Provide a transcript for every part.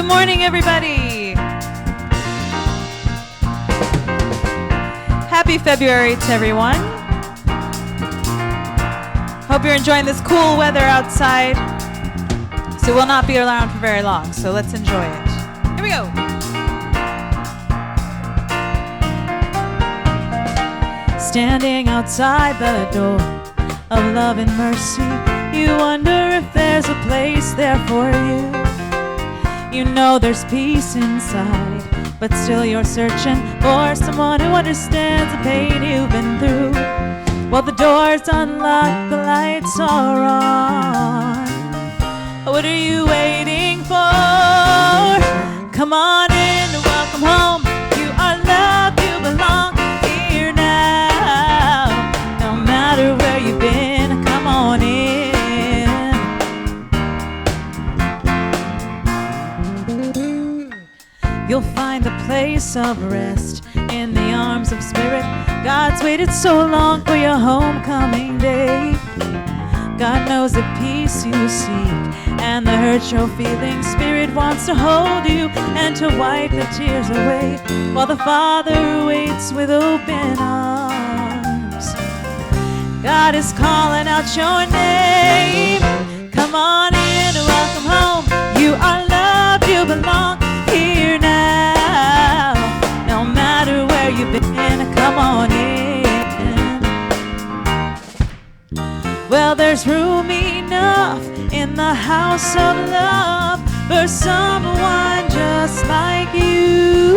morning, everybody. Happy February to everyone. Hope you're enjoying this cool weather outside. So we'll not be around for very long, so let's enjoy it. Here we go. Standing outside the door of love and mercy, you wonder if there's a place there for you. You know there's peace inside, but still you're searching for someone who understands the pain you've been through. Well, the door's unlocked, the lights are on. What are you waiting for? Come on in, welcome home. You are loved, you belong here now. No matter where you've been, come on in. You'll find the place of rest in the arms of spirit. God's waited so long for your homecoming day. God knows the peace you seek and the hurt you're feeling. Spirit wants to hold you and to wipe the tears away, while the Father waits with open arms. God is calling out your name. Come on in, welcome home. You are loved, you belong here now. No matter where you've been, come on in. Well, there's room enough in the house of love for someone just like you.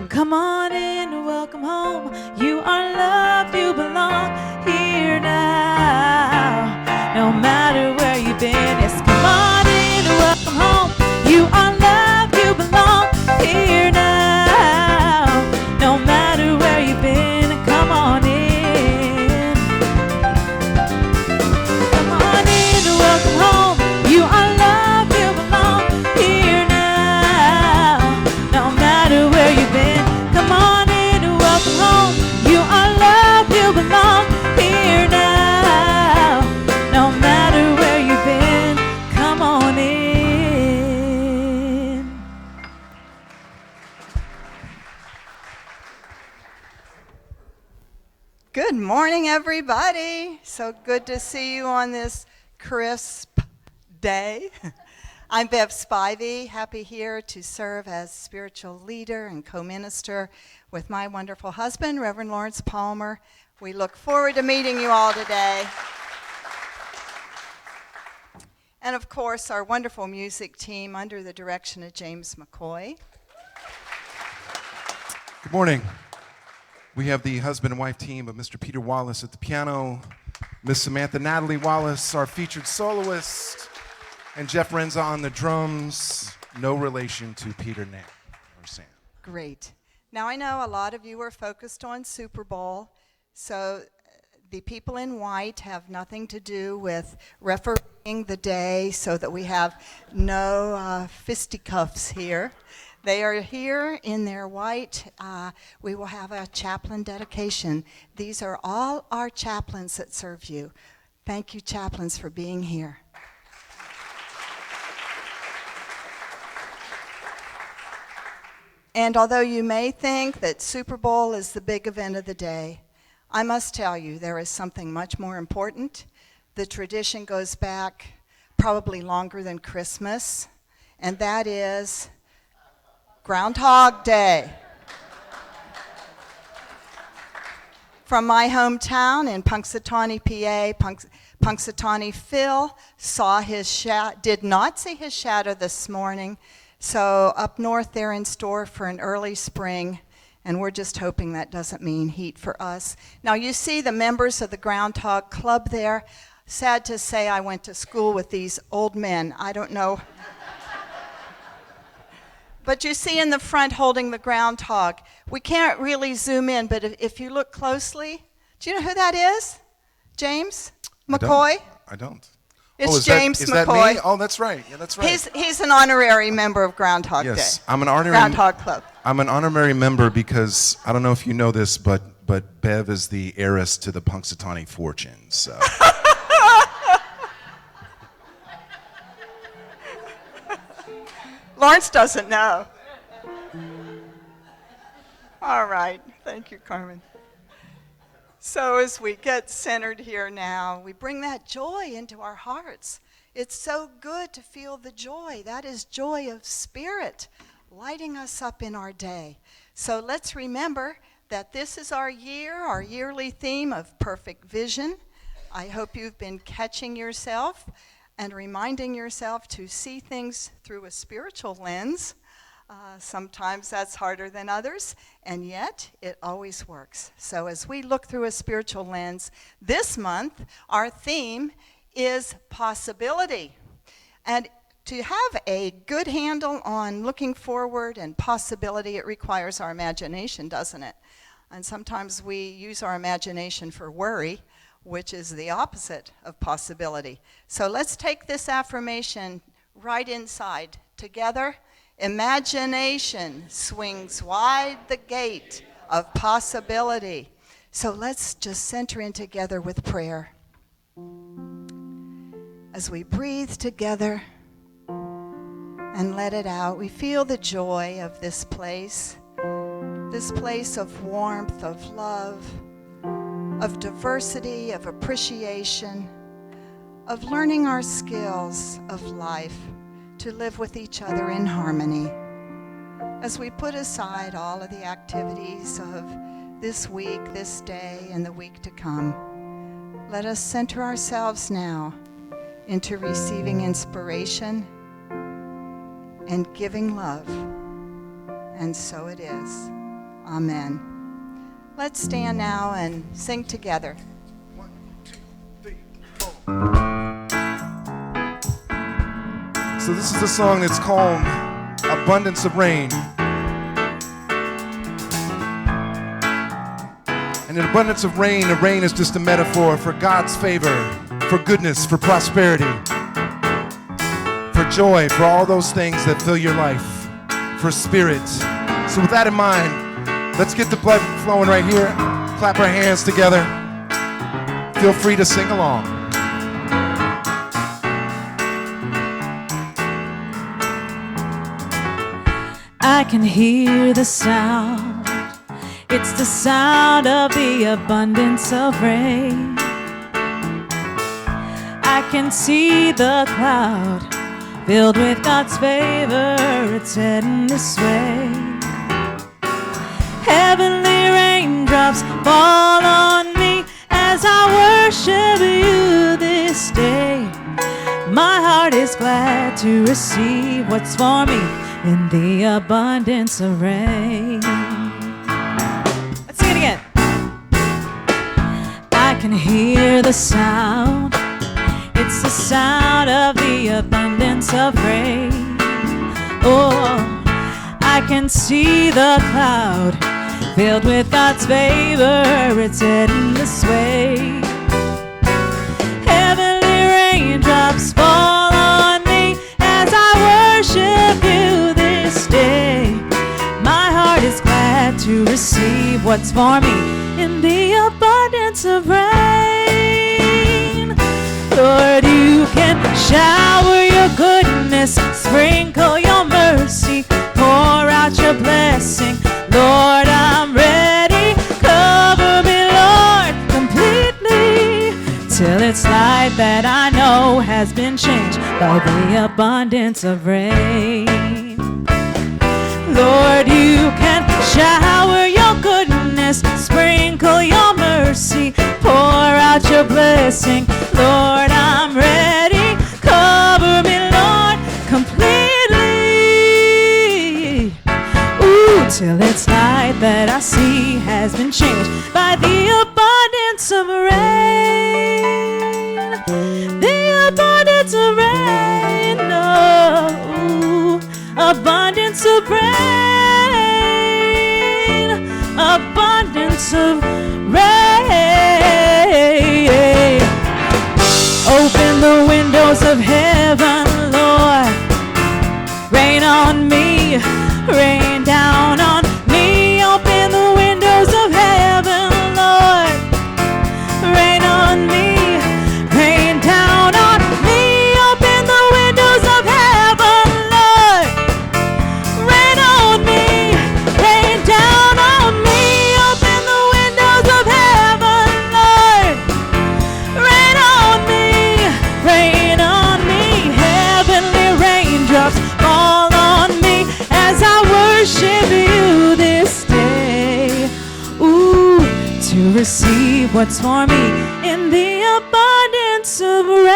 Come on in, welcome home. You are loved, you belong here now. No matter where you've been, yes, come on in, welcome home. You are loved, you belong here now. No matter where you've been, come on in. Come on in, welcome home. You are loved, you belong here now. No matter where you've been, come on in, welcome home. You are loved, you belong here now. No matter where you've been, come on in. Good morning, everybody. So good to see you on this crisp day. I'm Bev Spivey, happy here to serve as spiritual leader and co-minister with my wonderful husband, Reverend Lawrence Palmer. We look forward to meeting you all today. And of course, our wonderful music team under the direction of James McCoy. Good morning. We have the husband and wife team of Mr. Peter Wallace at the piano, Miss Samantha Natalie Wallace, our featured soloist, and Jeff Renza on the drums. No relation to Peter Nat or Sam. Great. Now, I know a lot of you are focused on Super Bowl, so the people in white have nothing to do with refereeing the day so that we have no fisticuffs here. They are here in their white. We will have a chaplain dedication. These are all our chaplains that serve you. Thank you, chaplains, for being here. And although you may think that Super Bowl is the big event of the day, I must tell you there is something much more important. The tradition goes back probably longer than Christmas, and that is Groundhog Day. From my hometown in Punxsutawney, PA, Punxsutawney Phil did not see his shadow this morning, so up north they're in store for an early spring, and we're just hoping that doesn't mean heat for us. Now you see the members of the Groundhog Club there. Sad to say I went to school with these old men. I don't know. But you see in the front holding the groundhog. We can't really zoom in, but if you look closely, do you know who that is? James McCoy? I don't. It's James McCoy. Is McCoy. that me? Oh, that's right. Yeah, that's right. He's an honorary member of Groundhog Day. Yes, I'm an honorary Groundhog Club. I'm an honorary member because I don't know if you know this, but Bev is the heiress to the Punxsutawney fortune. So Lawrence doesn't know. All right. Thank you, Carmen. So as we get centered here now, we bring that joy into our hearts. It's so good to feel the joy. That is joy of spirit, lighting us up in our day. So let's remember that this is our year, our yearly theme of perfect vision. I hope you've been catching yourself and reminding yourself to see things through a spiritual lens. Sometimes that's harder than others, and yet it always works. So as we look through a spiritual lens, this month our theme is possibility. And to have a good handle on looking forward and possibility, it requires our imagination, doesn't it? And sometimes we use our imagination for worry, which is the opposite of possibility. So let's take this affirmation right inside. Together, imagination swings wide the gate of possibility. So let's just center in together with prayer. As we breathe together and let it out, we feel the joy of this place of warmth, of love, of diversity, of appreciation, of learning our skills of life to live with each other in harmony. As we put aside all of the activities of this week, this day, and the week to come, let us center ourselves now into receiving inspiration and giving love. And so it is. Amen. Let's stand now and sing together. 1, 2, 3, 4. So this is a song that's called Abundance of Rain. And an abundance of rain, the rain is just a metaphor for God's favor, for goodness, for prosperity, for joy, for all those things that fill your life, for spirit. So with that in mind, let's get the blood flowing right here. Clap our hands together. Feel free to sing along. I can hear the sound. It's the sound of the abundance of rain. I can see the cloud filled with God's favor. It's heading this way. Heavenly raindrops fall on me as I worship you this day. My heart is glad to receive what's for me in the abundance of rain. Let's sing it again. I can hear the sound. It's the sound of the abundance of rain. Oh, I can see the cloud filled with God's favor. It's heading this way. Heavenly raindrops fall on me as I worship you this day. My heart is glad to receive what's for me in the abundance of rain. Lord, you can shower your goodness, sprinkle your mercy, pour out your blessing. Lord, I'm ready. Cover me, Lord, completely, till it's light that I know has been changed by the abundance of rain. Lord, you can shower your goodness, sprinkle your mercy, pour out your blessing. Lord, I'm ready. Cover me, Lord, completely. Ooh, till it's light that I see has been changed by the abundance of rain. The abundance of rain, oh, abundance of rain, abundance of rain. Open the windows of heaven, Lord. Rain on me, rain down on me. Open the windows of heaven, Lord. Rain on me, rain down on me. Open the windows of heaven, Lord. to receive what's for me in the abundance of rain.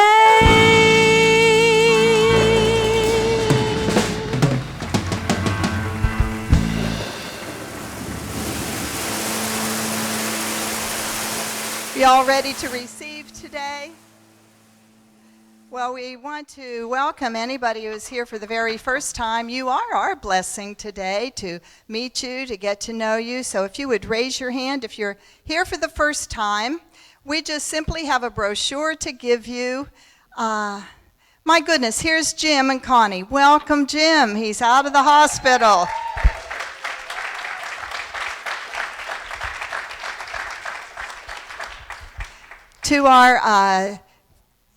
Y'all ready to receive today? Well, we want to welcome anybody who is here for the very first time. You are our blessing today to meet you, to get to know you. So if you would raise your hand if you're here for the first time. We just simply have a brochure to give you. My goodness, here's Jim and Connie. Welcome, Jim. He's out of the hospital. To our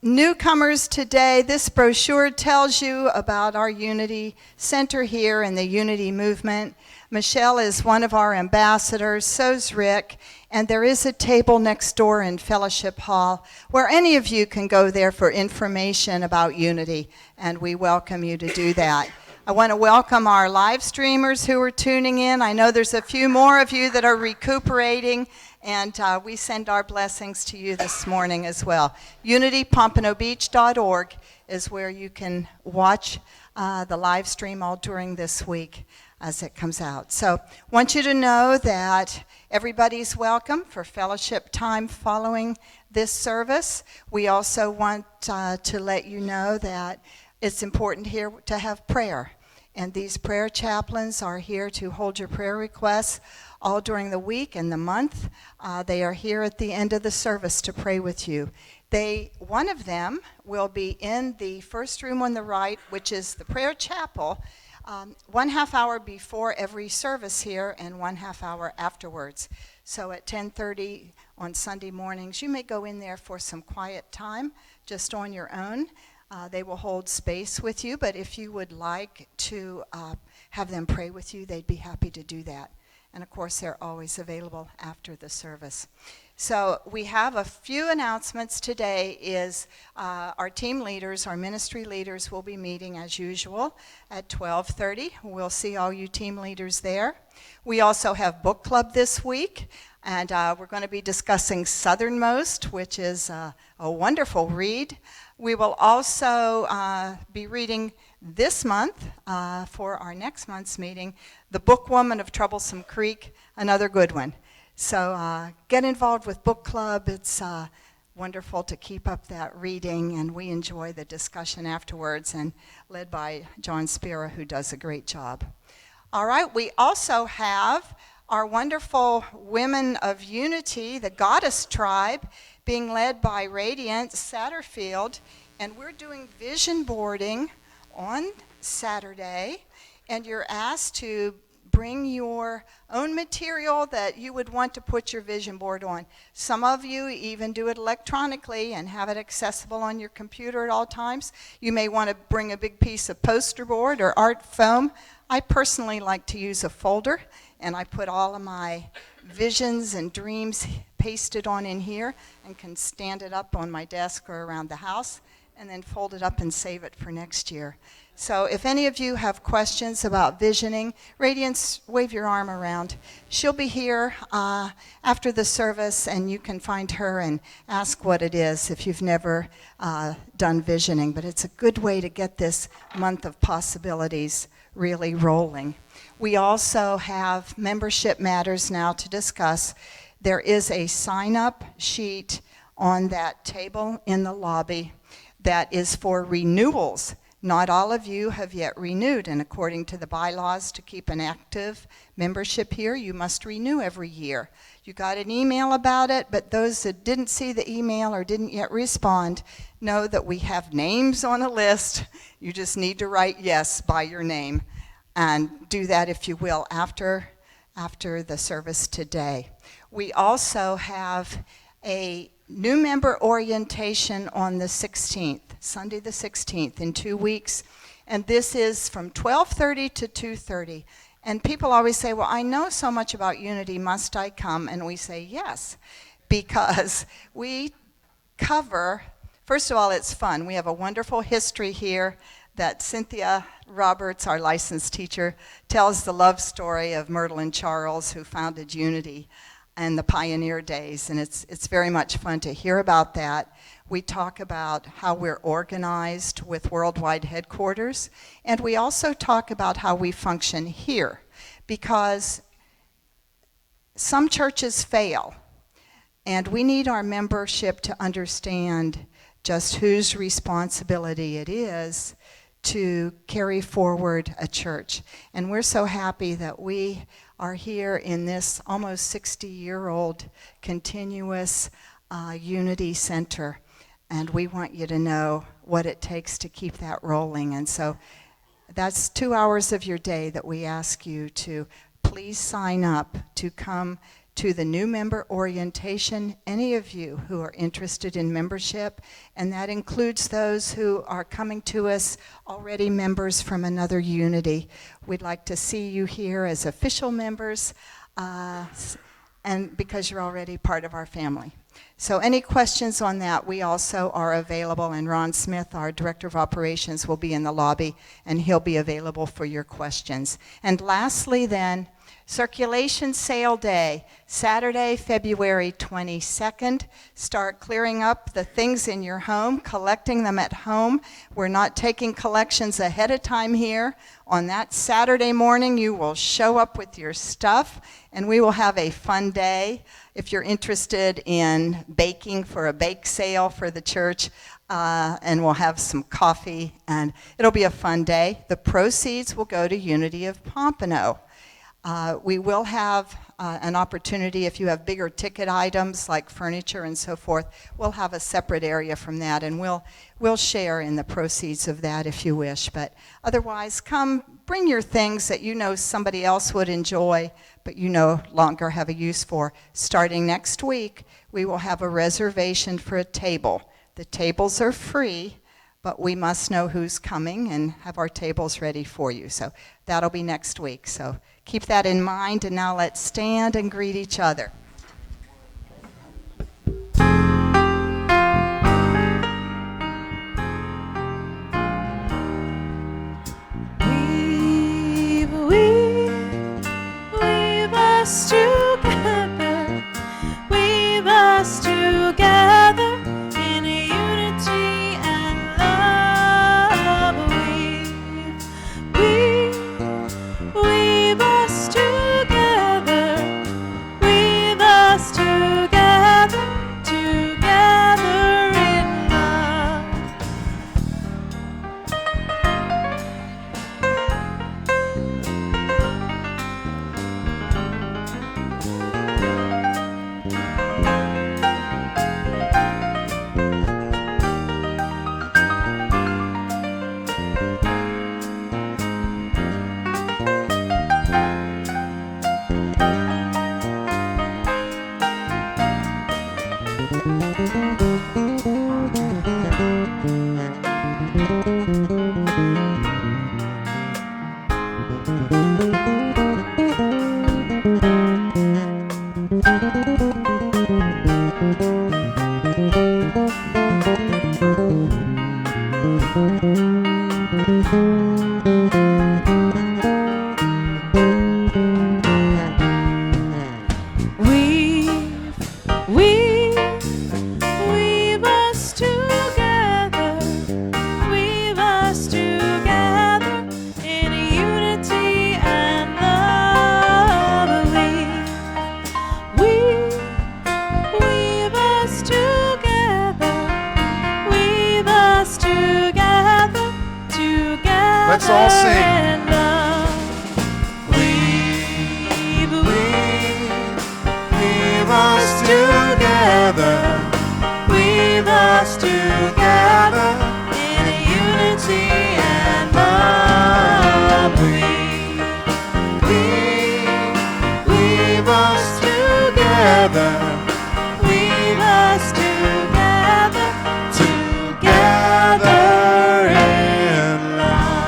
newcomers today, this brochure tells you about our Unity Center here and the Unity Movement. Michelle is one of our ambassadors, so's Rick, and there is a table next door in Fellowship Hall where any of you can go there for information about Unity, and we welcome you to do that. I want to welcome our live streamers who are tuning in. I know there's a few more of you that are recuperating, and we send our blessings to you this morning as well. UnityPompanoBeach.org is where you can watch the live stream all during this week as it comes out. So I want you to know that everybody's welcome for fellowship time following this service. We also want to let you know that it's important here to have prayer. And these prayer chaplains are here to hold your prayer requests all during the week and the month. They are here at the end of the service to pray with you. One of them will be in the first room on the right, which is the prayer chapel, 1/2 hour before every service here and 1/2 hour afterwards. So at 10:30 on Sunday mornings, you may go in there for some quiet time just on your own. They will hold space with you, but if you would like to have them pray with you, they'd be happy to do that. And of course, they're always available after the service. So we have a few announcements today. Our team leaders, our ministry leaders will be meeting as usual at 12:30. We'll see all you team leaders there. We also have book club this week, and we're going to be discussing Southernmost, which is a wonderful read. We will also be reading this month, for our next month's meeting, The Bookwoman of Troublesome Creek, another good one. So get involved with book club. It's wonderful to keep up that reading, and we enjoy the discussion afterwards, and led by John Spira, who does a great job. All right, we also have our wonderful Women of Unity, the Goddess Tribe, being led by Radiant Satterfield, and we're doing vision boarding on Saturday, and you're asked to bring your own material that you would want to put your vision board on. Some of you even do it electronically and have it accessible on your computer at all times. You may want to bring a big piece of poster board or art foam. I personally like to use a folder, and I put all of my visions and dreams pasted on in here and can stand it up on my desk or around the house and then fold it up and save it for next year. So if any of you have questions about visioning, Radiance, wave your arm around. She'll be here after the service, and you can find her and ask what it is if you've never done visioning. But it's a good way to get this month of possibilities really rolling. We also have membership matters now to discuss. There is a sign-up sheet on that table in the lobby that is for renewals. Not all of you have yet renewed, and according to the bylaws, to keep an active membership here, you must renew every year. You got an email about it, but those that didn't see the email or didn't yet respond know that we have names on a list. You just need to write yes by your name, and do that, if you will, after the service today. We also have a new member orientation on the 16th, Sunday the 16th, in 2 weeks. And this is from 12:30 to 2:30. And people always say, well, I know so much about Unity, must I come? And we say yes, because we cover, first of all, it's fun. We have a wonderful history here that Cynthia Roberts, our licensed teacher, tells the love story of Myrtle and Charles, who founded Unity. and the pioneer days, and it's very much fun to hear about that. We talk about how we're organized with worldwide headquarters, and we also talk about how we function here, because some churches fail, and we need our membership to understand just whose responsibility it is to carry forward a church. And we're so happy that we are here in this almost 60-year-old continuous Unity Center. And we want you to know what it takes to keep that rolling. And so that's 2 hours of your day that we ask you to please sign up to come to the new member orientation, any of you who are interested in membership, and that includes those who are coming to us already members from another Unity. We'd like to see you here as official members, and because you're already part of our family. So any questions on that, we also are available, and Ron Smith, our Director of Operations, will be in the lobby, and he'll be available for your questions. And lastly then, Circulation Sale Day, Saturday, February 22nd. Start clearing up the things in your home, collecting them at home. We're not taking collections ahead of time here. On that Saturday morning, you will show up with your stuff, and we will have a fun day. If you're interested in baking for a bake sale for the church, and we'll have some coffee, and it'll be a fun day. The proceeds will go to Unity of Pompano. We will have an opportunity, if you have bigger ticket items like furniture and so forth, we'll have a separate area from that, and we'll share in the proceeds of that if you wish. But otherwise, come, bring your things that you know somebody else would enjoy, but you no longer have a use for. Starting next week, we will have a reservation for a table. The tables are free, but we must know who's coming and have our tables ready for you. So that'll be next week. So keep that in mind, and now let's stand and greet each other. Weave us together, weave us together in unity and love. Weave us together, weave us together, together in love. Weave us together, weave us together in unity and love. Weave us together, weave us together, together. Let's all sing. In love. Weave us together, weave us together in unity and love. Weave us together, weave us together, together in love.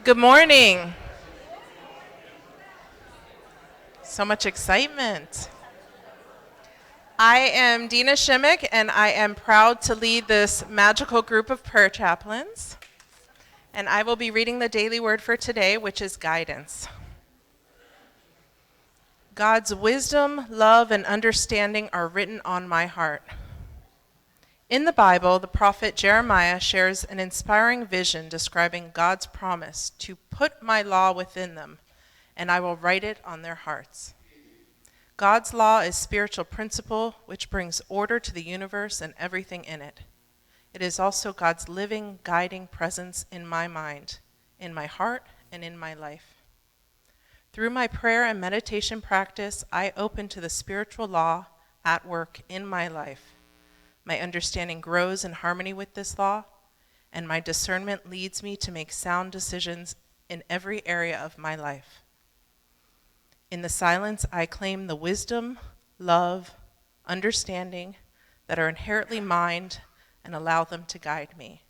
Good morning. So much excitement. I am Dina Shimmick, and I am proud to lead this magical group of prayer chaplains. And I will be reading the daily word for today, which is guidance. God's wisdom, love, and understanding are written on my heart. In the Bible, the prophet Jeremiah shares an inspiring vision describing God's promise to put my law within them, and I will write it on their hearts. God's law is spiritual principle which brings order to the universe and everything in it. It is also God's living, guiding presence in my mind, in my heart, and in my life. Through my prayer and meditation practice, I open to the spiritual law at work in my life. My understanding grows in harmony with this law, and my discernment leads me to make sound decisions in every area of my life. In the silence, I claim the wisdom, love, understanding that are inherently mine and allow them to guide me.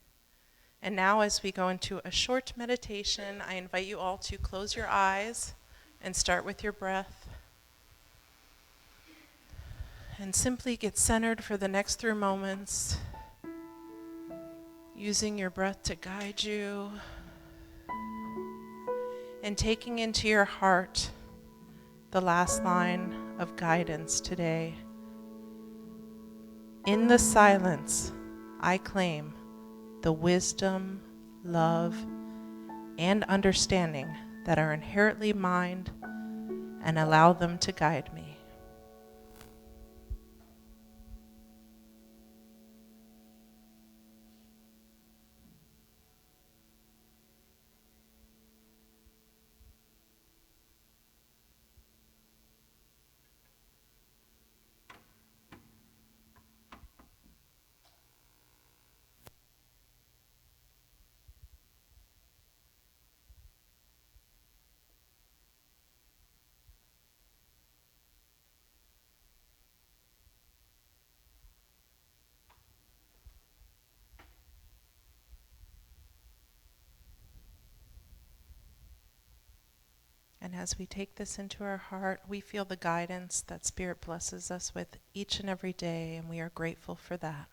And now, as we go into a short meditation, I invite you all to close your eyes and start with your breath. And simply get centered for the next 3 moments, using your breath to guide you, and taking into your heart the last line of guidance today. In the silence, I claim the wisdom, love, and understanding that are inherently mine and allow them to guide me. And as we take this into our heart, we feel the guidance that Spirit blesses us with each and every day, and we are grateful for that.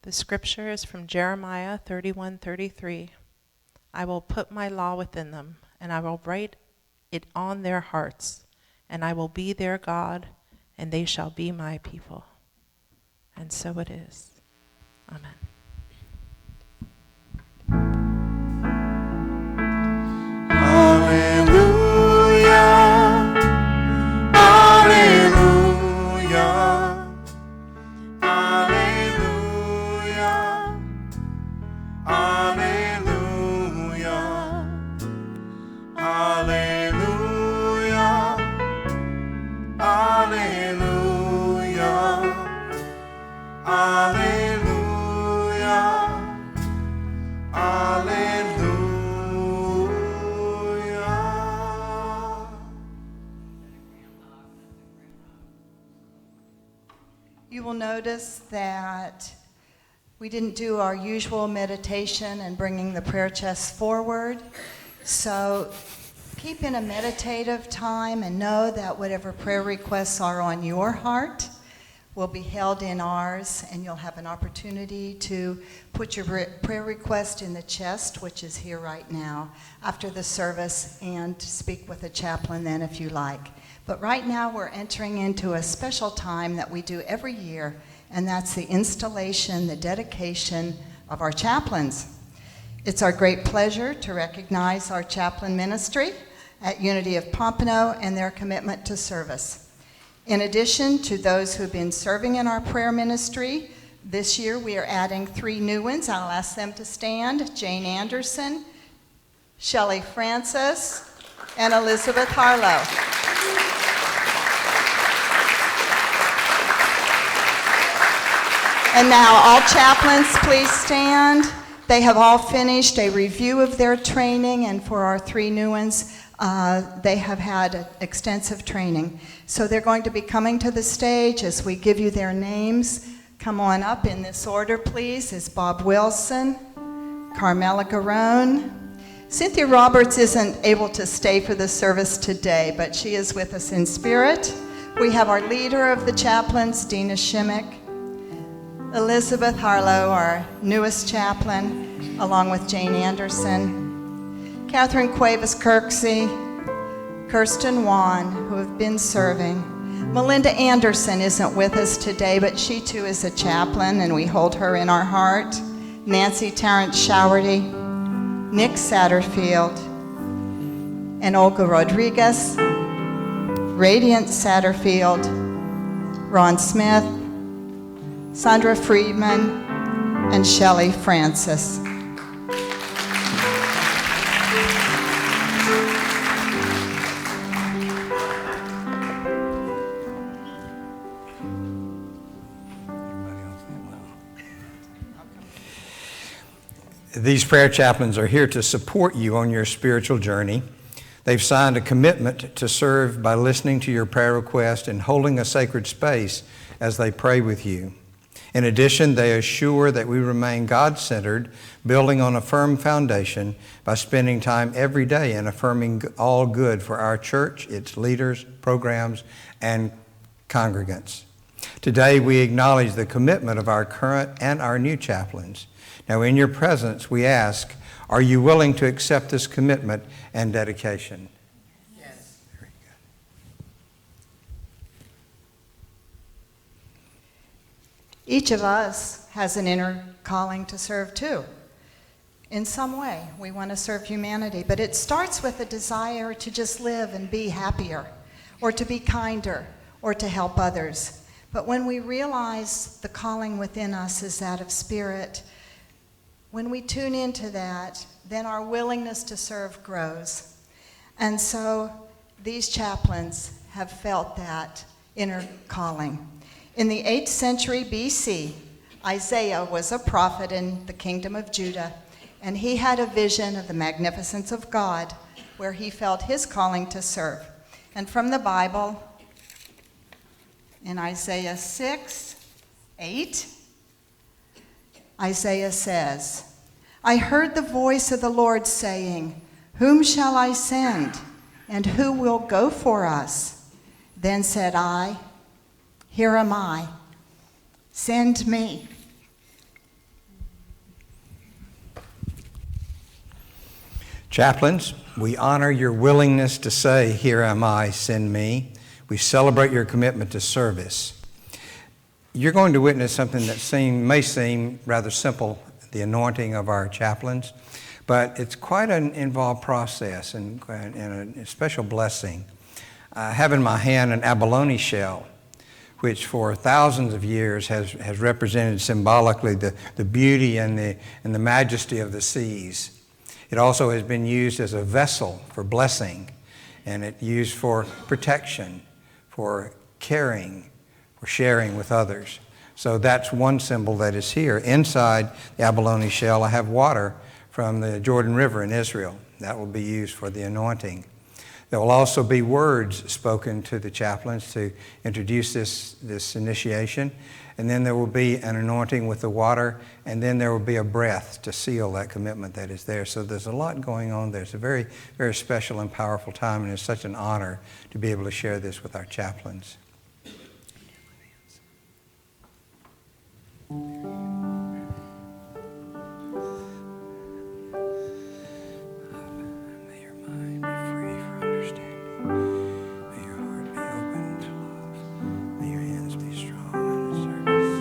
The scripture is from Jeremiah 31:33. I will put my law within them, and I will write it on their hearts, and I will be their God, and they shall be my people. And so it is. Amen. You will notice that we didn't do our usual meditation and bringing the prayer chest forward. So keep in a meditative time and know that whatever prayer requests are on your heart will be held in ours, and you'll have an opportunity to put your prayer request in the chest, which is here right now, after the service, and speak with a chaplain then if you like. But right now we're entering into a special time that we do every year, and that's the installation, the dedication of our chaplains. It's our great pleasure to recognize our chaplain ministry at Unity of Pompano and their commitment to service. In addition to those who've been serving in our prayer ministry, this year we are adding 3 new ones. I'll ask them to stand. Jane Anderson, Shelley Francis, and Elizabeth Harlow. And now all chaplains, please stand. They have all finished a review of their training, and for our 3 new ones, they have had extensive training. So they're going to be coming to the stage as we give you their names. Come on up in this order, please, is Bob Wilson, Carmela Garone. Cynthia Roberts isn't able to stay for the service today, but she is with us in spirit. We have our leader of the chaplains, Dina Shimmick. Elizabeth Harlow, our newest chaplain, along with Jane Anderson. Catherine Cuevas Kirksey, Kirsten Wan, who have been serving. Melinda Anderson isn't with us today, but she too is a chaplain, and we hold her in our heart. Nancy Tarrant Showerty, Nick Satterfield, and Olga Rodriguez, Radiant Satterfield, Ron Smith, Sandra Friedman, and Shelley Francis. These prayer chaplains are here to support you on your spiritual journey. They've signed a commitment to serve by listening to your prayer request and holding a sacred space as they pray with you. In addition, they assure that we remain God-centered, building on a firm foundation by spending time every day in affirming all good for our church, its leaders, programs, and congregants. Today, we acknowledge the commitment of our current and our new chaplains. Now, in your presence, we ask, are you willing to accept this commitment and dedication? Yes. Very good. Each of us has an inner calling to serve too. In some way, we want to serve humanity, but it starts with a desire to just live and be happier, or to be kinder, or to help others. But when we realize the calling within us is that of spirit, when we tune into that, then our willingness to serve grows. And so these chaplains have felt that inner calling. In the 8th century BC, Isaiah was a prophet in the kingdom of Judah, and he had a vision of the magnificence of God where he felt his calling to serve. And from the Bible, in Isaiah 6:8, Isaiah says, I heard the voice of the Lord saying, whom shall I send, and who will go for us? Then said I, here am I, send me. Chaplains, we honor your willingness to say, here am I, send me. We celebrate your commitment to service. You're going to witness something that may seem rather simple, the anointing of our chaplains, but it's quite an involved process and a special blessing. I have in my hand an abalone shell, which for thousands of years has represented symbolically the beauty and the majesty of the seas. It also has been used as a vessel for blessing, and it's used for protection, for caring, for sharing with others. So that's one symbol that is here. Inside the abalone shell, I have water from the Jordan River in Israel. That will be used for the anointing. There will also be words spoken to the chaplains to introduce this initiation. And then there will be an anointing with the water, and then there will be a breath to seal that commitment that is there. So there's a lot going on there. It's a very, very special and powerful time, and it's such an honor to be able to share this with our chaplains. May your mind be free for understanding. May your heart be open to love. May your hands be strong in service.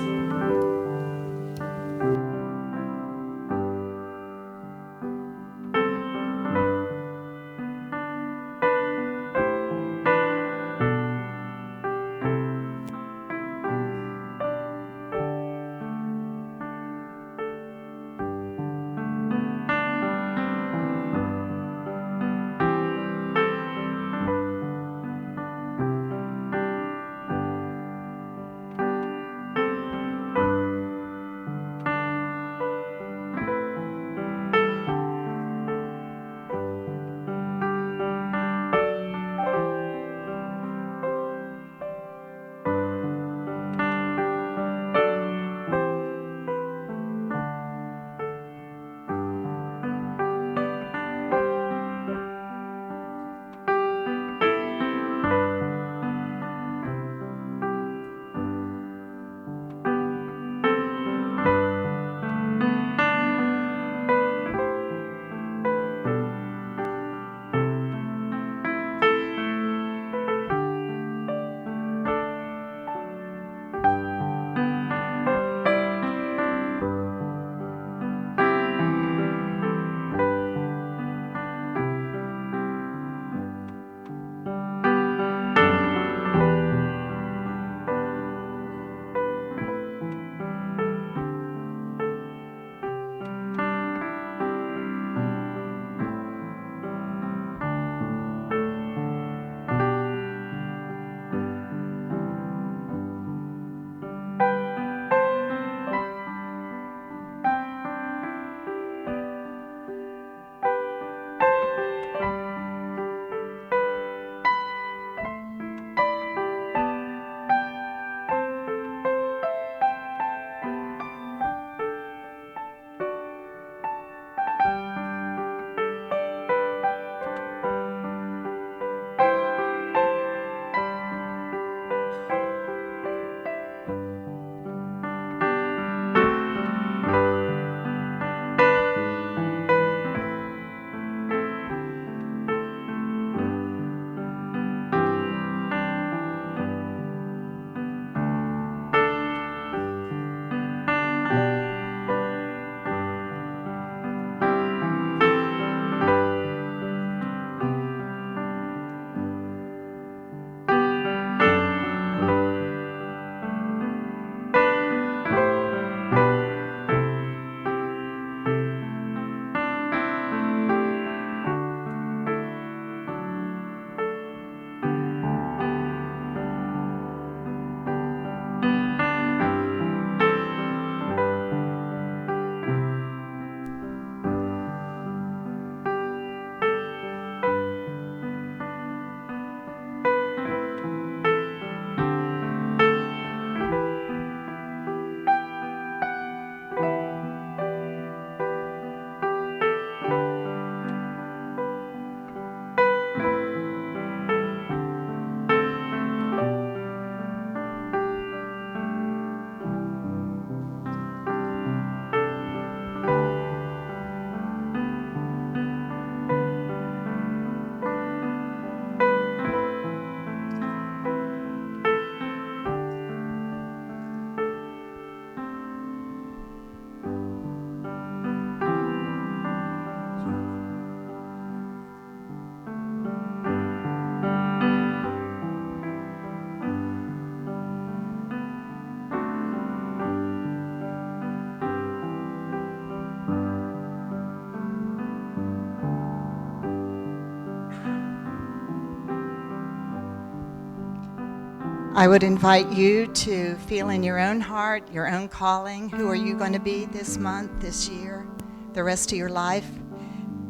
I would invite you to feel in your own heart, your own calling. Who are you going to be this month, this year, the rest of your life?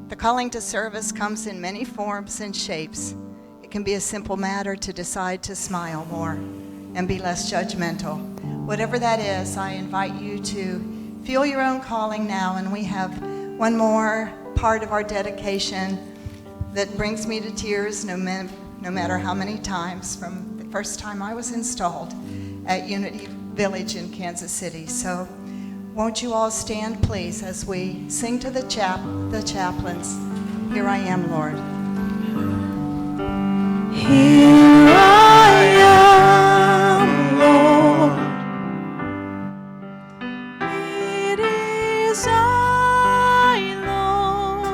The calling to service comes in many forms and shapes. It can be a simple matter to decide to smile more and be less judgmental. Whatever that is, I invite you to feel your own calling now, and we have one more part of our dedication that brings me to tears no matter how many times from the first time I was installed at Unity Village in Kansas City. So won't you all stand, please, as we sing to the chaplains, Here I Am, Lord. Here I am, Lord. It is I, Lord.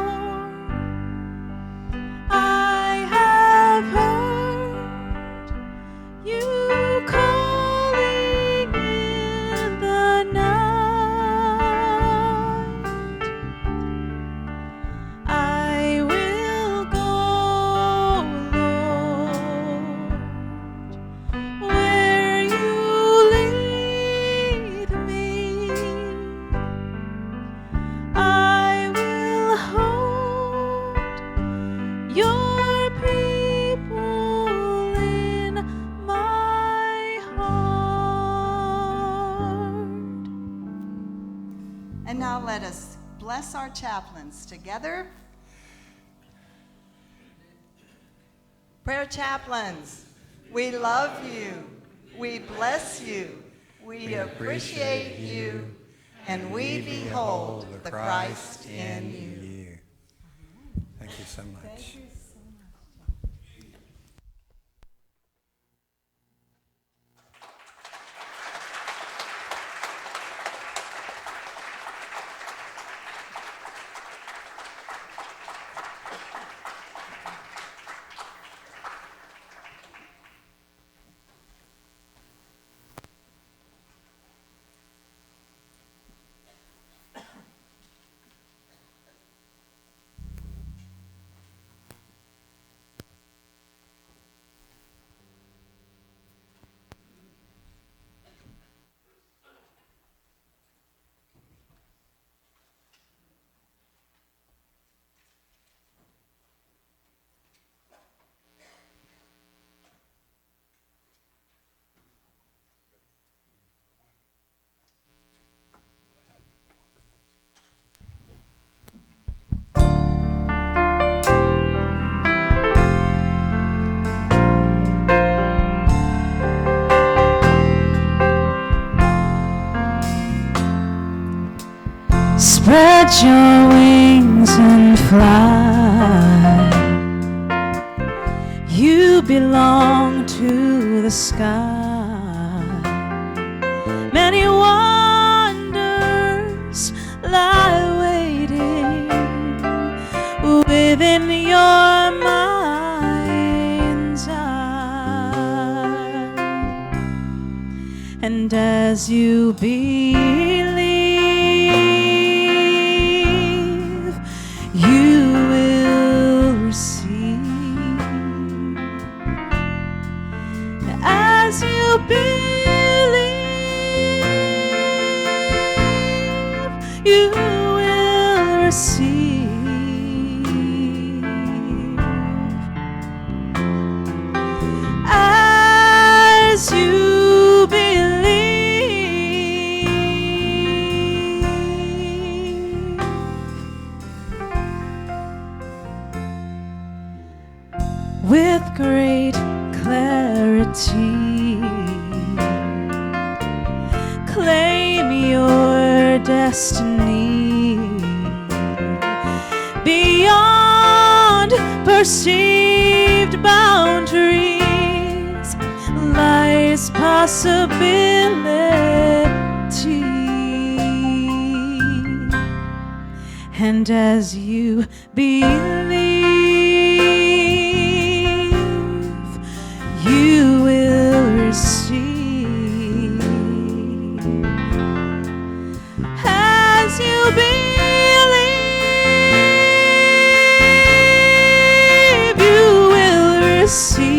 I have heard you calling in the night. I will go, Lord, where you lead me. I will hold your people in my heart. And now let us bless our chaplains together. Prayer chaplains, we love you, we bless you, we appreciate you, and we behold the Christ in you. Thank you so much. Spread your wings and fly. You belong to the sky. Many wonders lie waiting within your mind's eye. And as you believe, you will receive. As you believe, you will receive. As you believe, with great clarity, claim your destiny. Beyond perceived boundaries lies possibility. And as you believe, you will receive. As you believe, you will receive.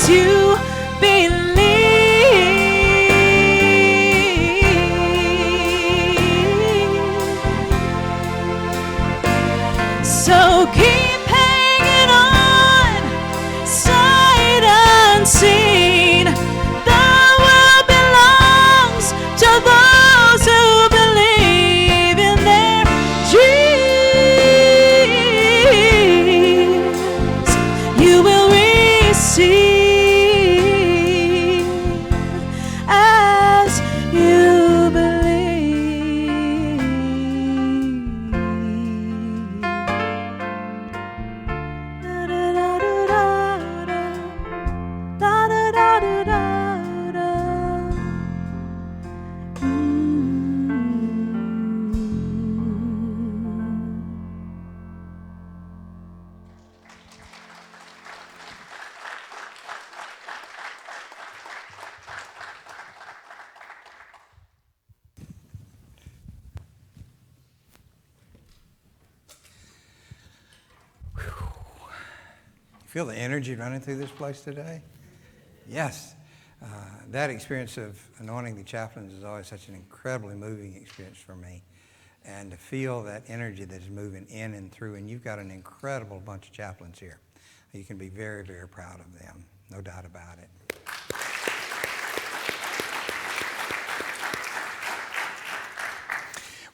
as you believe. So keep hanging on, sight unseen. The world belongs to those who believe in their dreams. You will receive as you believe. Da-da-da-da-da-da. Da-da-da-da-da-da. Feel the energy running through this place today? Yes. That experience of anointing the chaplains is always such an incredibly moving experience for me. And to feel that energy that is moving in and through, and you've got an incredible bunch of chaplains here. You can be very, very proud of them, no doubt about it.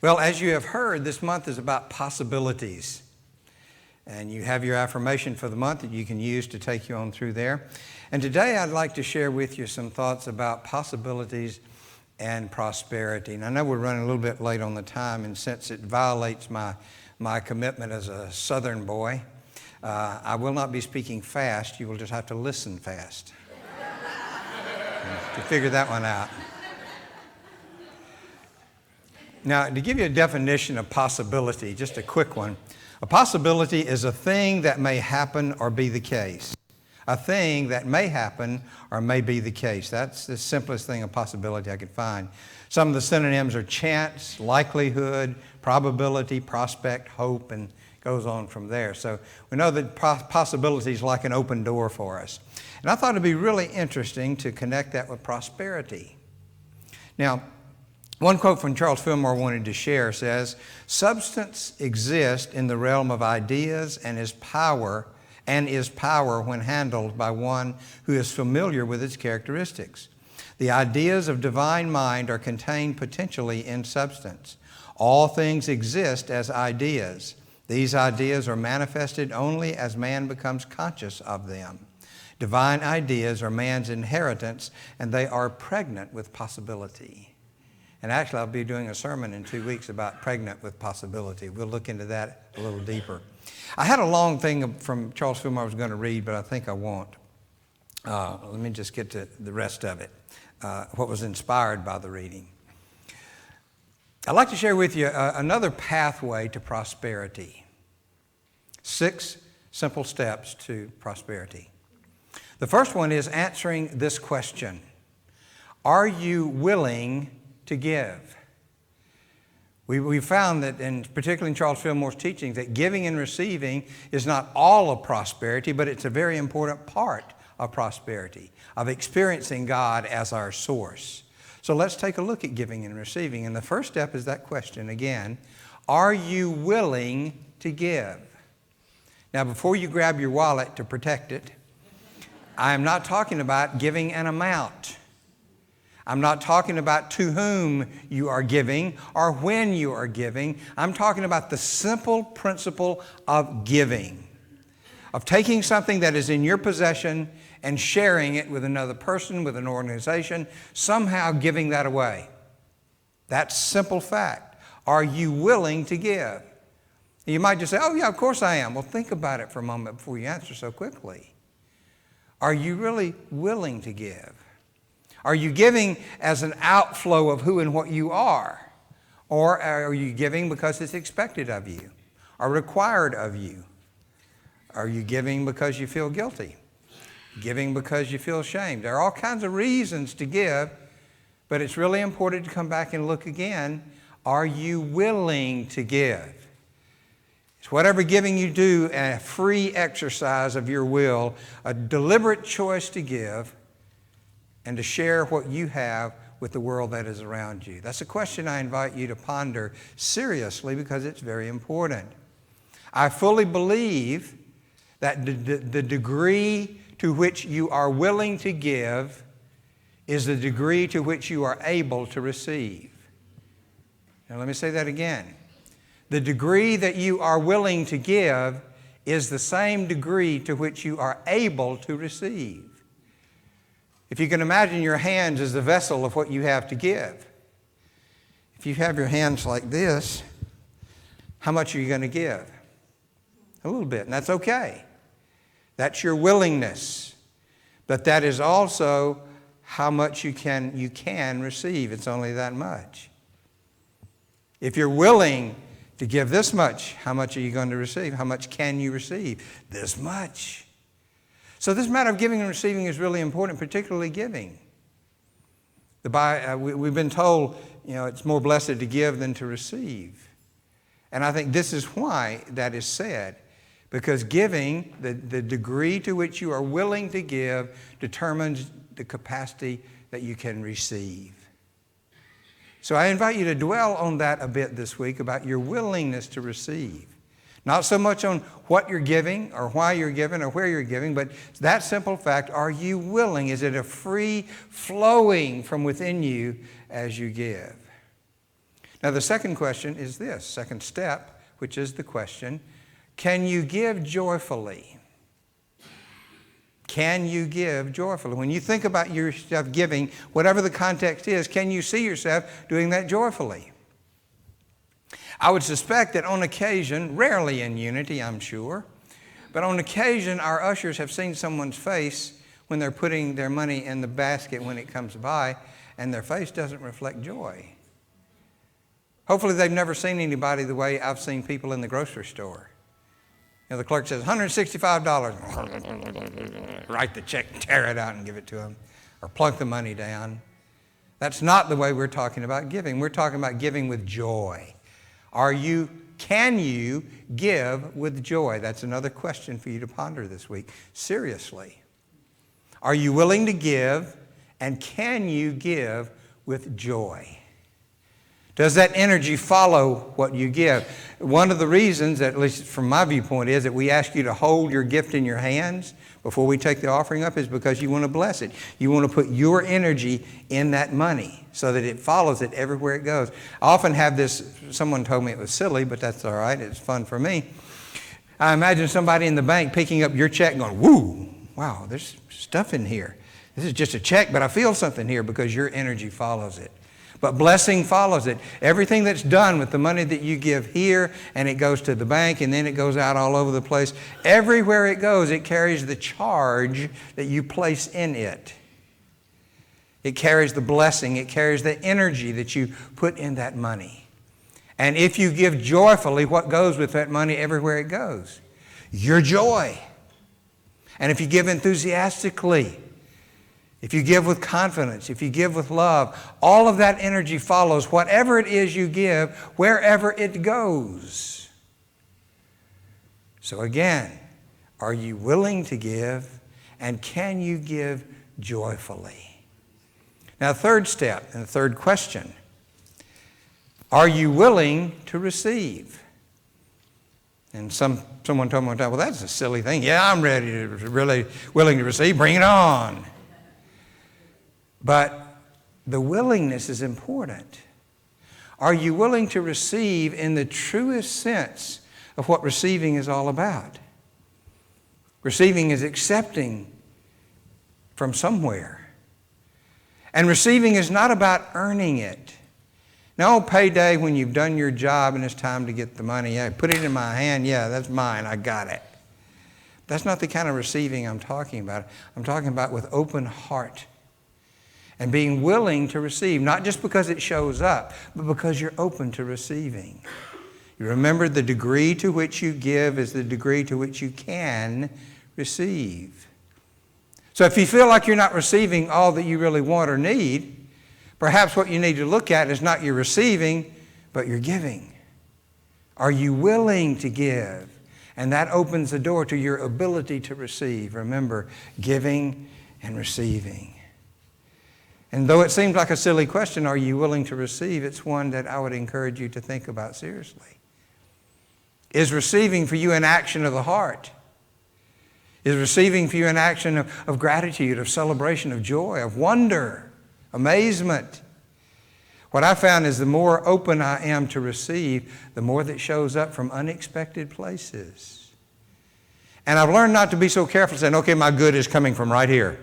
Well, as you have heard, this month is about possibilities. And you have your affirmation for the month that you can use to take you on through there. And today I'd like to share with you some thoughts about possibilities and prosperity. And I know we're running a little bit late on the time, and since it violates my commitment as a Southern boy, I will not be speaking fast. You will just have to listen fast to figure that one out. Now, to give you a definition of possibility, just a quick one. A possibility is a thing that may happen or be the case. A thing that may happen or may be the case. That's the simplest thing, a possibility I could find. Some of the synonyms are chance, likelihood, probability, prospect, hope, and goes on from there. So we know that possibility is like an open door for us. And I thought it'd be really interesting to connect that with prosperity. Now, one quote from Charles Fillmore wanted to share says, "Substance exists in the realm of ideas and is power when handled by one who is familiar with its characteristics. The ideas of divine mind are contained potentially in substance. All things exist as ideas. These ideas are manifested only as man becomes conscious of them. Divine ideas are man's inheritance, and they are pregnant with possibility." And actually, I'll be doing a sermon in 2 weeks about pregnant with possibility. We'll look into that a little deeper. I had a long thing from Charles Fillmore I was going to read, but I think I won't. Let me just get to the rest of it, what was inspired by the reading. I'd like to share with you another pathway to prosperity. 6 simple steps to prosperity. The first one is answering this question: are you willing to give? We found that, particularly in Charles Fillmore's teachings, that giving and receiving is not all of prosperity, but it's a very important part of prosperity, of experiencing God as our source. So let's take a look at giving and receiving. And the first step is that question again: are you willing to give? Now, before you grab your wallet to protect it, I am not talking about giving an amount. I'm not talking about to whom you are giving or when you are giving. I'm talking about the simple principle of giving, of taking something that is in your possession and sharing it with another person, with an organization, somehow giving that away. That's simple fact. Are you willing to give? You might just say, "Oh yeah, of course I am." Well, think about it for a moment before you answer so quickly. Are you really willing to give? Are you giving as an outflow of who and what you are? Or are you giving because it's expected of you or required of you? Are you giving because you feel guilty? Giving because you feel ashamed? There are all kinds of reasons to give, but it's really important to come back and look again. Are you willing to give? It's whatever giving you do, a free exercise of your will, a deliberate choice to give and to share what you have with the world that is around you. That's a question I invite you to ponder seriously because it's very important. I fully believe that the degree to which you are willing to give is the degree to which you are able to receive. Now let me say that again. The degree that you are willing to give is the same degree to which you are able to receive. If you can imagine your hands as the vessel of what you have to give. If you have your hands like this, how much are you going to give? A little bit, and that's okay. That's your willingness. But that is also how much you can receive. It's only that much. If you're willing to give this much, how much are you going to receive? How much can you receive? This much. So this matter of giving and receiving is really important, particularly giving. We've been told, it's more blessed to give than to receive. And I think this is why that is said. Because giving, the degree to which you are willing to give, determines the capacity that you can receive. So I invite you to dwell on that a bit this week, about your willingness to receive. Not so much on what you're giving or why you're giving or where you're giving, but that simple fact, are you willing? Is it a free flowing from within you as you give? Now the second question is this, second step, which is the question, can you give joyfully? Can you give joyfully? When you think about yourself giving, whatever the context is, can you see yourself doing that joyfully? I would suspect that on occasion, rarely in unity, I'm sure, but on occasion our ushers have seen someone's face when they're putting their money in the basket when it comes by, and their face doesn't reflect joy. Hopefully they've never seen anybody the way I've seen people in the grocery store. The clerk says, $165. Write the check, tear it out and give it to them, or plunk the money down. That's not the way we're talking about giving. We're talking about giving with joy. Can you give with joy? That's another question for you to ponder this week. Seriously. Are you willing to give, and can you give with joy? Does that energy follow what you give? One of the reasons, at least from my viewpoint, is that we ask you to hold your gift in your hands before we take the offering up is because you want to bless it. You want to put your energy in that money so that it follows it everywhere it goes. I often have this, someone told me it was silly, but that's all right. It's fun for me. I imagine somebody in the bank picking up your check and going, woo, wow, there's stuff in here. This is just a check, but I feel something here because your energy follows it. But blessing follows it. Everything that's done with the money that you give here, and it goes to the bank, and then it goes out all over the place, everywhere it goes, it carries the charge that you place in it. It carries the blessing. It carries the energy that you put in that money. And if you give joyfully, what goes with that money everywhere it goes? Your joy. And if you give enthusiastically, if you give with confidence, if you give with love, all of that energy follows whatever it is you give, wherever it goes. So again, are you willing to give, and can you give joyfully? Now, third step and the third question, are you willing to receive? And someone told me one time, well, that's a silly thing. Yeah, I'm really willing to receive. Bring it on. But the willingness is important. Are you willing to receive in the truest sense of what receiving is all about? Receiving is accepting from somewhere. And receiving is not about earning it. No payday when you've done your job and it's time to get the money. Yeah, put it in my hand. Yeah, that's mine. I got it. That's not the kind of receiving I'm talking about. I'm talking about with open heart. And being willing to receive, not just because it shows up, but because you're open to receiving. You remember the degree to which you give is the degree to which you can receive. So if you feel like you're not receiving all that you really want or need, perhaps what you need to look at is not your receiving, but your giving. Are you willing to give? And that opens the door to your ability to receive. Remember, giving and receiving. And though it seems like a silly question, are you willing to receive? It's one that I would encourage you to think about seriously. Is receiving for you an action of the heart? Is receiving for you an action of gratitude, of celebration, of joy, of wonder, amazement? What I found is the more open I am to receive, the more that shows up from unexpected places. And I've learned not to be so careful saying, okay, my good is coming from right here.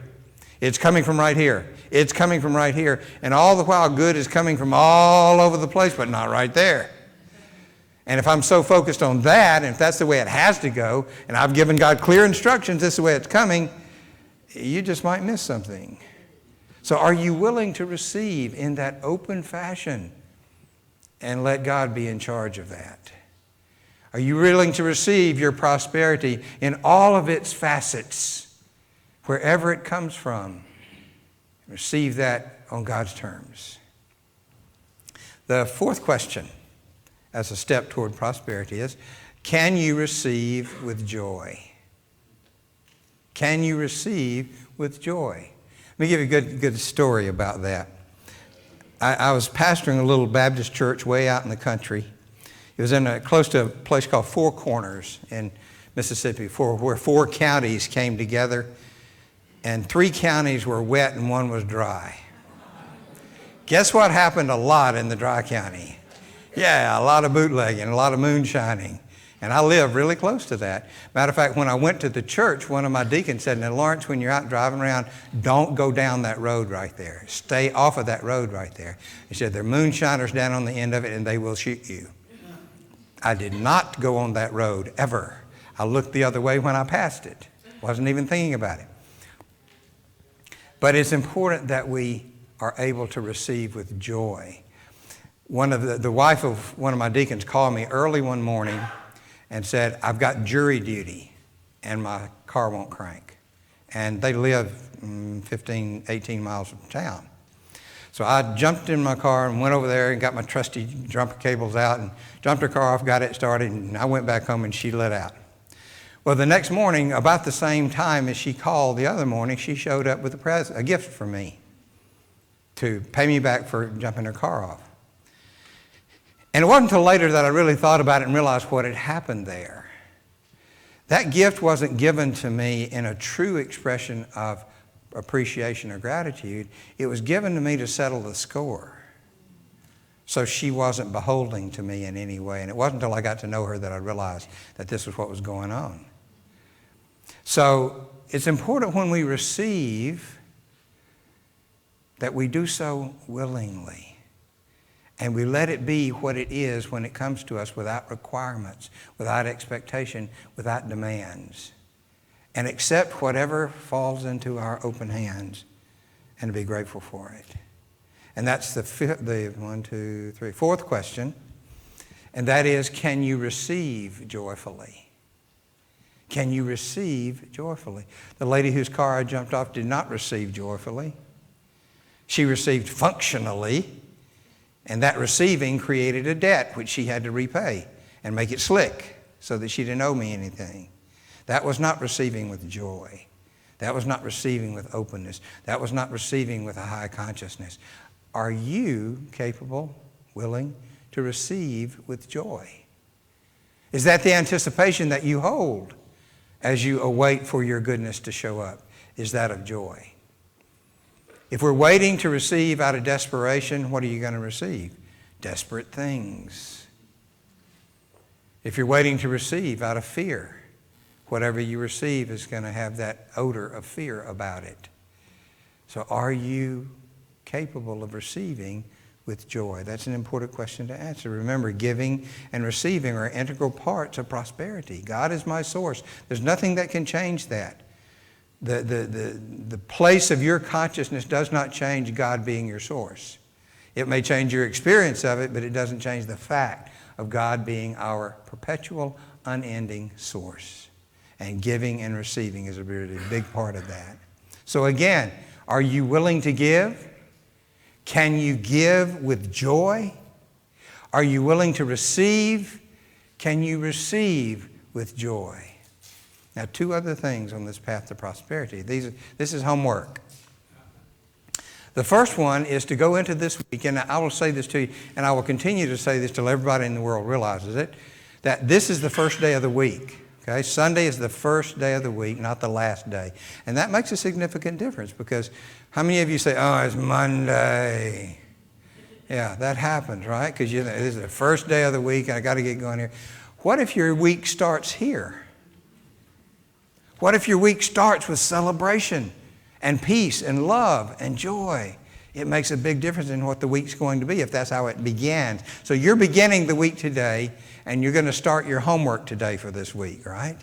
It's coming from right here. It's coming from right here. And all the while, good is coming from all over the place, but not right there. And if I'm so focused on that, and if that's the way it has to go, and I've given God clear instructions, this is the way it's coming, you just might miss something. So are you willing to receive in that open fashion and let God be in charge of that? Are you willing to receive your prosperity in all of its facets, wherever it comes from? Receive that on God's terms. The fourth question, as a step toward prosperity, is, can you receive with joy? Can you receive with joy? Let me give you a good story about that. I was pastoring a little Baptist church way out in the country. It was close to a place called Four Corners in Mississippi, where 4 counties came together, and 3 counties were wet and 1 was dry. Guess what happened a lot in the dry county? Yeah, a lot of bootlegging, a lot of moonshining. And I live really close to that. Matter of fact, when I went to the church, one of my deacons said, now, Lawrence, when you're out driving around, don't go down that road right there. Stay off of that road right there. He said, there are moonshiners down on the end of it, and they will shoot you. I did not go on that road, ever. I looked the other way when I passed it. Wasn't even thinking about it. But it's important that we are able to receive with joy. The wife of one of my deacons called me early one morning and said, I've got jury duty and my car won't crank. And they live 15, 18 miles from town. So I jumped in my car and went over there and got my trusty jumper cables out and jumped her car off, got it started, and I went back home and she let out. Well, the next morning, about the same time as she called the other morning, she showed up with a gift for me to pay me back for jumping her car off. And it wasn't until later that I really thought about it and realized what had happened there. That gift wasn't given to me in a true expression of appreciation or gratitude. It was given to me to settle the score. So she wasn't beholding to me in any way. And it wasn't until I got to know her that I realized that this was what was going on. So it's important when we receive that we do so willingly. And we let it be what it is when it comes to us without requirements, without expectation, without demands. And accept whatever falls into our open hands and be grateful for it. And that's the fourth question. And that is, can you receive joyfully? Can you receive joyfully? The lady whose car I jumped off did not receive joyfully. She received functionally. And that receiving created a debt which she had to repay and make it slick so that she didn't owe me anything. That was not receiving with joy. That was not receiving with openness. That was not receiving with a high consciousness. Are you capable, willing to receive with joy? Is that the anticipation that you hold as you await for your goodness to show up? Is that of joy? If we're waiting to receive out of desperation, what are you going to receive? Desperate things. If you're waiting to receive out of fear, whatever you receive is going to have that odor of fear about it. So are you capable of receiving with joy? That's an important question to answer. Remember, giving and receiving are integral parts of prosperity. God is my source. There's nothing that can change that. The place of your consciousness does not change God being your source. It may change your experience of it, but it doesn't change the fact of God being our perpetual, unending source. And giving and receiving is a really big part of that. So again, are you willing to give? Can you give with joy? Are you willing to receive? Can you receive with joy? Now, two other things on this path to prosperity. This is homework. The first one is to go into this week, and I will say this to you, and I will continue to say this till everybody in the world realizes it, that this is the first day of the week. Okay? Sunday is the first day of the week, not the last day. And that makes a significant difference because how many of you say, oh, it's Monday? Yeah, that happens, right? Because this is the first day of the week, and I got to get going here. What if your week starts here? What if your week starts with celebration and peace and love and joy? It makes a big difference in what the week's going to be if that's how it begins. So you're beginning the week today, and you're going to start your homework today for this week, right?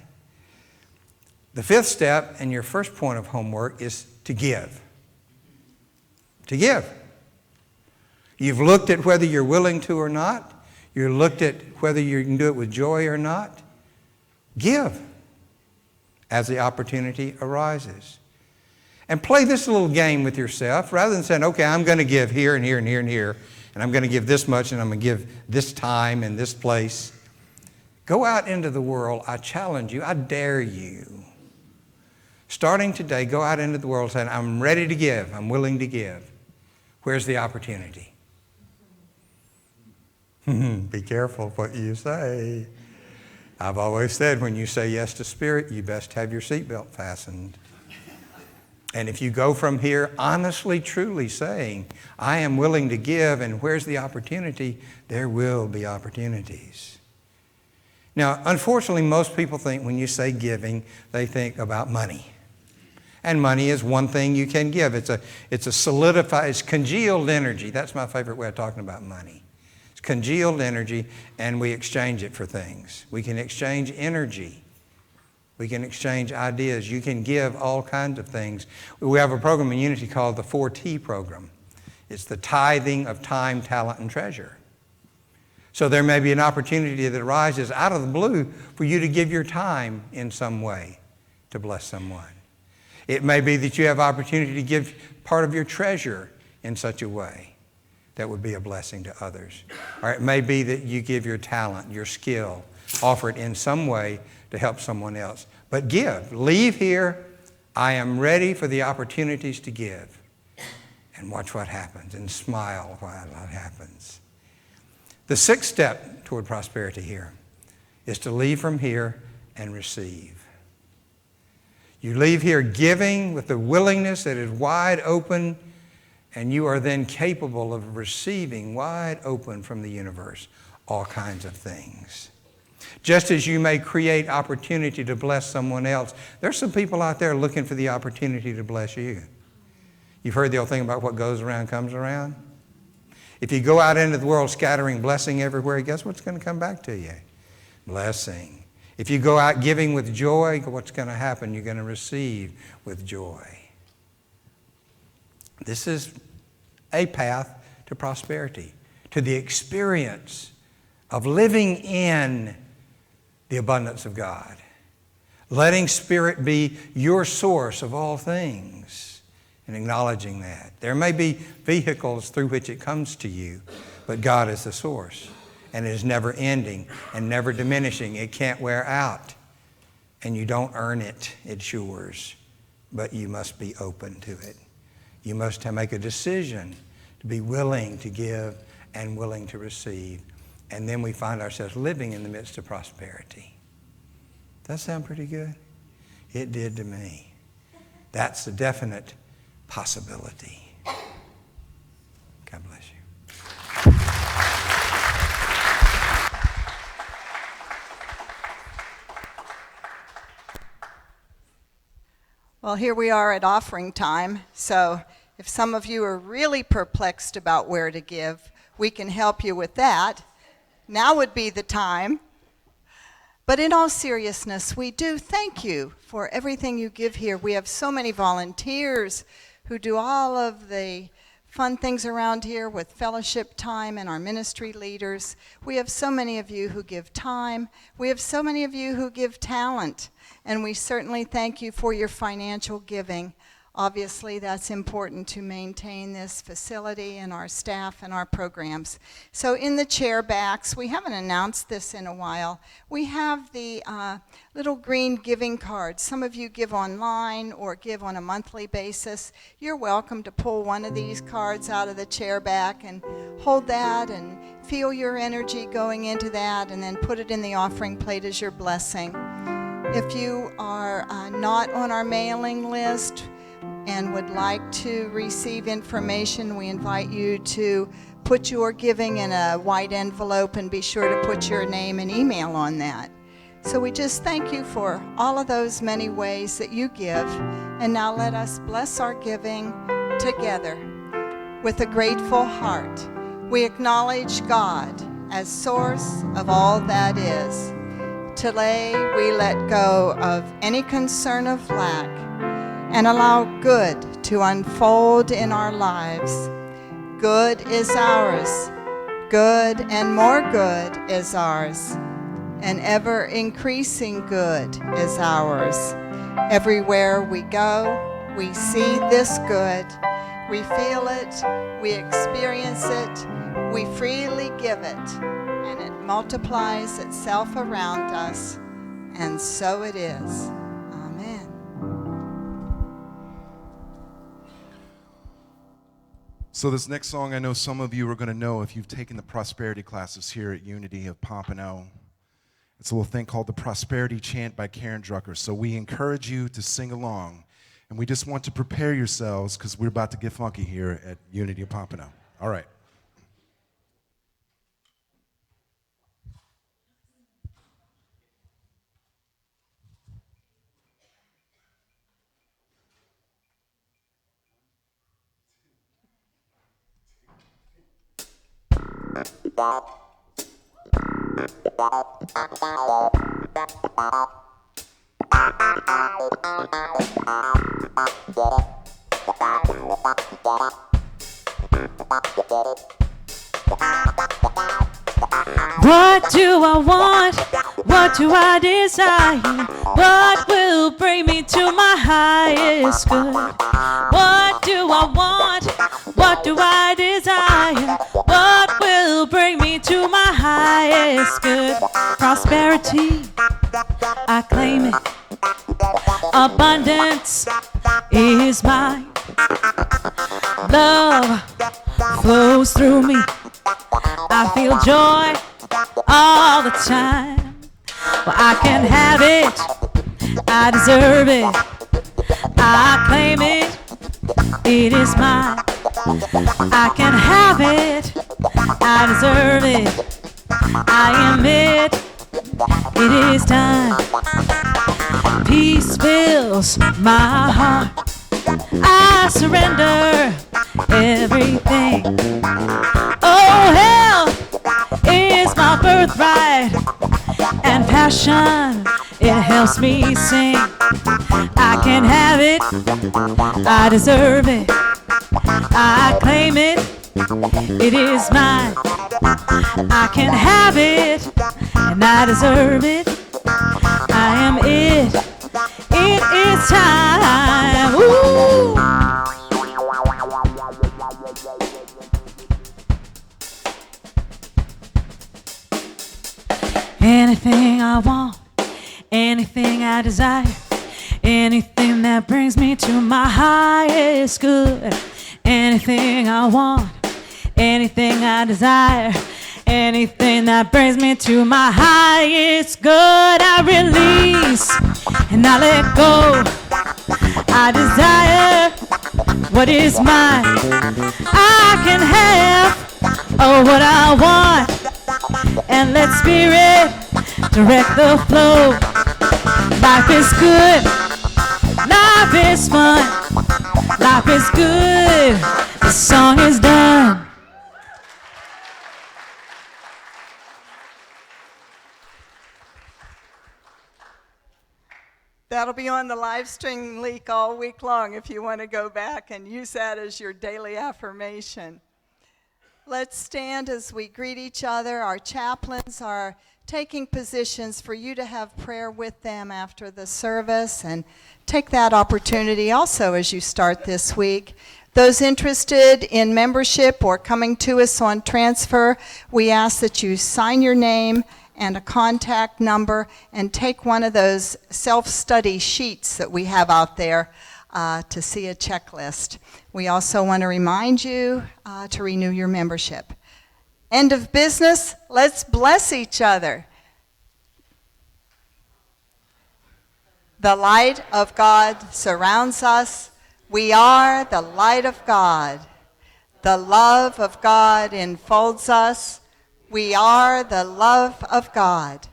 The fifth step and your first point of homework is to give. To give. You've looked at whether you're willing to or not. You've looked at whether you can do it with joy or not. Give as the opportunity arises. And play this little game with yourself rather than saying, okay, I'm going to give here and here and here and here, and I'm going to give this much and I'm going to give this time and this place. Go out into the world. I challenge you. I dare you. Starting today, go out into the world saying, I'm ready to give. I'm willing to give. Where's the opportunity? Be careful what you say. I've always said when you say yes to Spirit, you best have your seatbelt fastened. And if you go from here honestly, truly saying, I am willing to give, and where's the opportunity? There will be opportunities. Now, unfortunately, most people think when you say giving, they think about money. And money is one thing you can give. It's a solidified, it's congealed energy. That's my favorite way of talking about money. It's congealed energy, and we exchange it for things. We can exchange energy. We can exchange ideas. You can give all kinds of things. We have a program in Unity called the 4T program. It's the tithing of time, talent, and treasure. So there may be an opportunity that arises out of the blue for you to give your time in some way to bless someone. It may be that you have opportunity to give part of your treasure in such a way that would be a blessing to others. Or it may be that you give your talent, your skill, offer it in some way to help someone else. But give. Leave here. I am ready for the opportunities to give. And watch what happens and smile while that happens. The sixth step toward prosperity here is to leave from here and receive. You leave here giving with the willingness that is wide open, and you are then capable of receiving wide open from the universe all kinds of things. Just as you may create opportunity to bless someone else, there's some people out there looking for the opportunity to bless you. You've heard the old thing about what goes around comes around. If you go out into the world scattering blessing everywhere, guess what's going to come back to you? Blessing. If you go out giving with joy, what's going to happen? You're going to receive with joy. This is a path to prosperity, to the experience of living in the abundance of God. Letting Spirit be your source of all things and acknowledging that. There may be vehicles through which it comes to you, but God is the source. And it is never ending and never diminishing. It can't wear out. And you don't earn it. It's yours. But you must be open to it. You must make a decision to be willing to give and willing to receive. And then we find ourselves living in the midst of prosperity. Does that sound pretty good? It did to me. That's a definite possibility. God bless you. Well, here we are at offering time, so if some of you are really perplexed about where to give, we can help you with that. Now would be the time. But in all seriousness, we do thank you for everything you give here. We have so many volunteers who do all of the fun things around here with fellowship time and our ministry leaders. We have so many of you who give time. We have so many of you who give talent. And we certainly thank you for your financial giving. Obviously, that's important to maintain this facility and our staff and our programs. So in the chair backs, we haven't announced this in a while, we have the little green giving cards. Some of you give online or give on a monthly basis. You're welcome to pull one of these cards out of the chair back and hold that and feel your energy going into that, and then put it in the offering plate as your blessing. If you are not on our mailing list and would like to receive information, we invite you to put your giving in a white envelope and be sure to put your name and email on that. So we just thank you for all of those many ways that you give. And now let us bless our giving together with a grateful heart. We acknowledge God as source of all that is. Today we let go of any concern of lack and allow good to unfold in our lives. Good is ours. Good and more good is ours. And ever increasing good is ours. Everywhere we go, we see this good. We feel it, we experience it, we freely give it, and it multiplies itself around us. And so it is. Amen. So this next song, I know some of you are going to know if you've taken the prosperity classes here at Unity of Pompano. It's a little thing called the Prosperity Chant by Karen Drucker. So we encourage you to sing along. And we just want to prepare yourselves because we're about to get funky here at Unity of Pompano. All right. What do I want? What do I desire? What will bring me to my highest good? What do I want? What do I desire? What will bring me to my highest good? Prosperity, I claim it. Abundance is mine. Love flows through me. I feel joy all the time. Well, I can have it. I deserve it. I claim it. It is mine. I can have it. I deserve it. I am it. It is time. Peace fills my heart. I surrender everything. Oh, health is my birthright, and passion, it helps me sing. I can have it, I deserve it, I claim it, it is mine. I can have it, and I deserve it, I am it, it is time. Ooh. Anything I want, anything I desire, anything that brings me to my highest good. Anything I want, anything I desire, anything that brings me to my highest good. I release and I let go. I desire what is mine. I can have what I want. And let spirit direct the flow. Life is good, life is fun, life is good, the song is done. That'll be on the live stream link all week long if you want to go back and use that as your daily affirmation. Let's stand as we greet each other. Our chaplains are taking positions for you to have prayer with them after the service, and take that opportunity also as you start this week. Those interested in membership or coming to us on transfer, we ask that you sign your name and a contact number and take one of those self-study sheets that we have out there to see a checklist. We also want to remind you to renew your membership. End of business. Let's bless each other. The light of God surrounds us. We are the light of God. The love of God enfolds us. We are the love of God.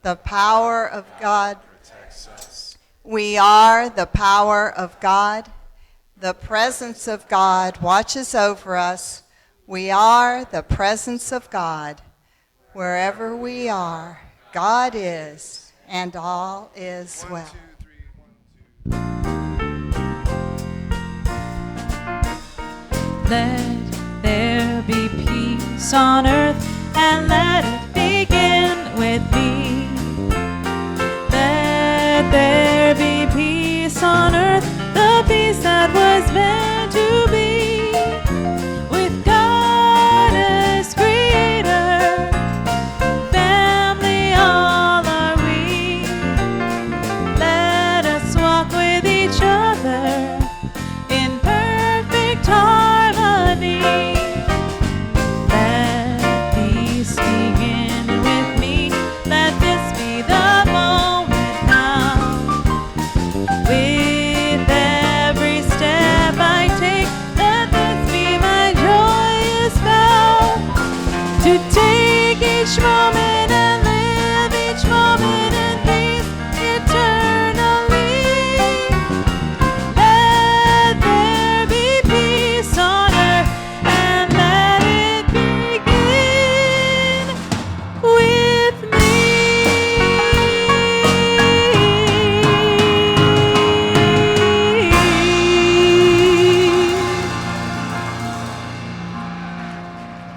The power of God protects us. We are the power of God. The presence of God watches over us. We are the presence of God. Wherever we are, God is, and all is well. 1, 2, 3, 1, 2. Let there be peace on earth, and let it begin with me. Let there be peace on earth, the peace that was meant to be. With God as creator, family all are we. Let us walk with each other in perfect harmony. Let peace begin with me. Let this be the moment now. With every step I take, let this be my joyous vow. To take each moment and live each moment in peace eternally. Let there be peace on earth, and let it begin with me.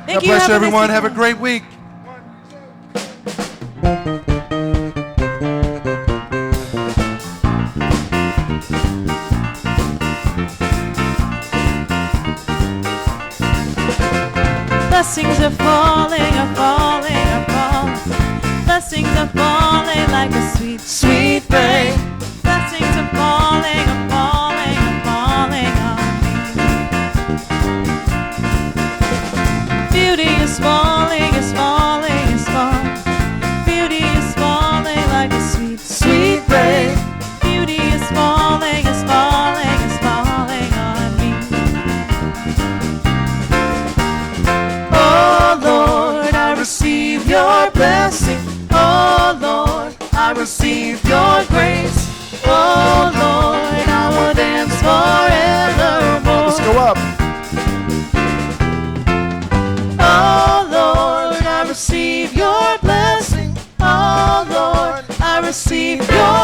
Thank God you. bless Have you, a nice everyone. Have a evening. great week. Blessings are falling, are falling, are falling. Blessings are falling like a sweet, sweet rain. Blessings are falling, are falling, are falling on me. Beauty is falling, is falling, is falling. Beauty is falling like a sweet, sweet rain. Beauty is falling, is falling, is falling on me. Oh Lord, I receive your blessing. Oh Lord, I receive your grace. Oh Lord, I will dance forevermore. Let's go up. Oh Lord, I receive your blessing. Oh Lord, I receive your